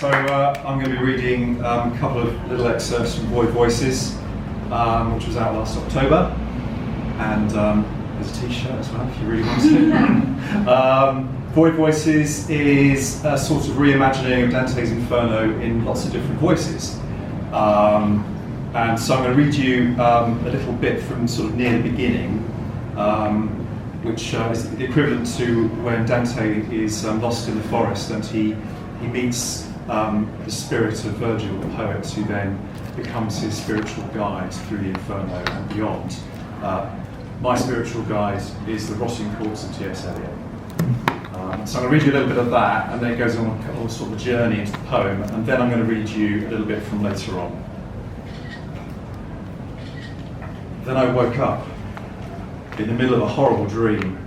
So I'm going to be reading a couple of little excerpts from Void Voices, which was out last October, and there's a t-shirt as well if you really want to. Void Voices is a sort of reimagining of Dante's Inferno in lots of different voices. And so I'm going to read you a little bit from sort of near the beginning, which is the equivalent to when Dante is lost in the forest and he meets the spirit of Virgil, the poet, who then becomes his spiritual guide through the Inferno and beyond. My spiritual guide is the rotting corpse of T.S. Eliot. So I'm going to read you a little bit of that, and then it goes on sort of a journey into the poem, and then I'm going to read you a little bit from later on. Then I woke up in the middle of a horrible dream.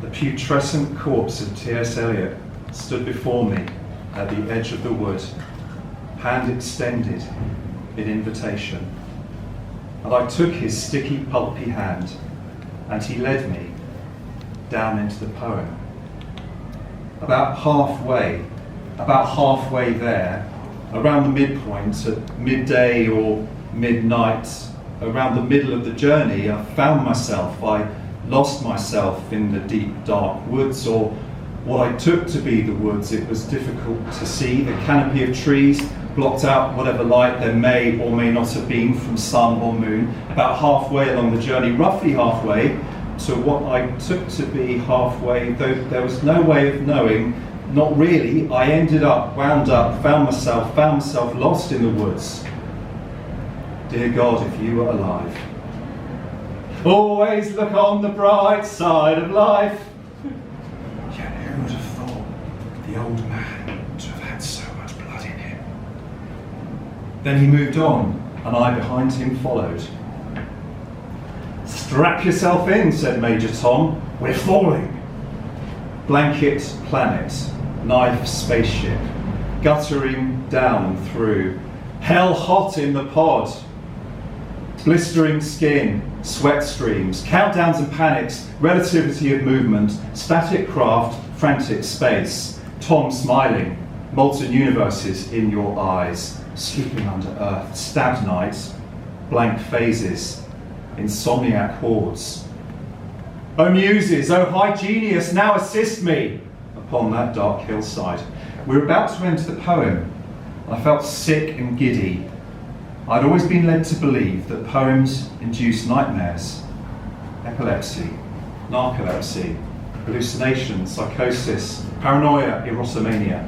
The putrescent corpse of T.S. Eliot stood before me at the edge of the wood, hand extended in invitation. And I took his sticky, pulpy hand, and he led me down into the poem. About halfway there, around the midpoint at midday or midnight, around the middle of the journey, I found myself. I lost myself in the deep, dark woods, or what I took to be the woods. It was difficult to see. The canopy of trees blocked out whatever light there may or may not have been from sun or moon. About halfway along the journey, roughly halfway, to what I took to be halfway, though there was no way of knowing, not really, I ended up, wound up, found myself lost in the woods. Dear God, if you were alive, always look on the bright side of life. Yet who would have thought the old man to have had so much blood in him? Then he moved on, and I behind him followed. Strap yourself in, said Major Tom. We're falling. Blanket planet, knife spaceship, guttering down through. Hell hot in the pod. Blistering skin, sweat streams, countdowns and panics, relativity of movement, static craft, frantic space. Tom smiling, molten universes in your eyes, sleeping under earth, stabbed night, blank phases, insomniac hordes. O muses, O high genius, now assist me upon that dark hillside. We're about to enter the poem. I felt sick and giddy. I'd always been led to believe that poems induce nightmares, epilepsy, narcolepsy, hallucinations, psychosis, paranoia, erotomania,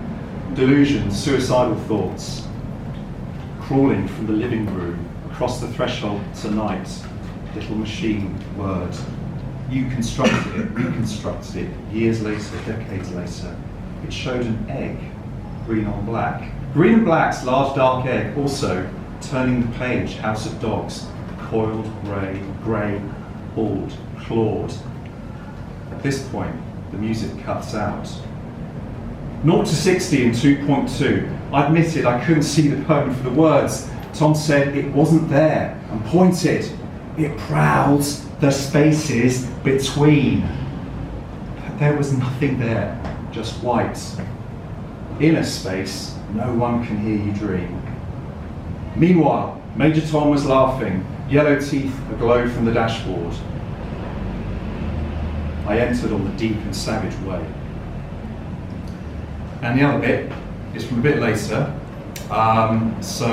delusions, suicidal thoughts. Crawling from the living room across the threshold tonight, little machine word. You constructed it, reconstructed it, years later, decades later. It showed an egg, green on black. Green and black's large dark egg, also turning the page, House of Dogs, coiled, grey, bald, clawed. At this point, the music cuts out. 0 to 60 in 2.2. I admitted I couldn't see the poem for the words. Tom said it wasn't there and pointed. It prowls the spaces between. But there was nothing there, just white. Inner space, no one can hear you dream. Meanwhile, Major Tom was laughing, yellow teeth aglow from the dashboard. I entered on the deep and savage way. And the other bit is from a bit later. So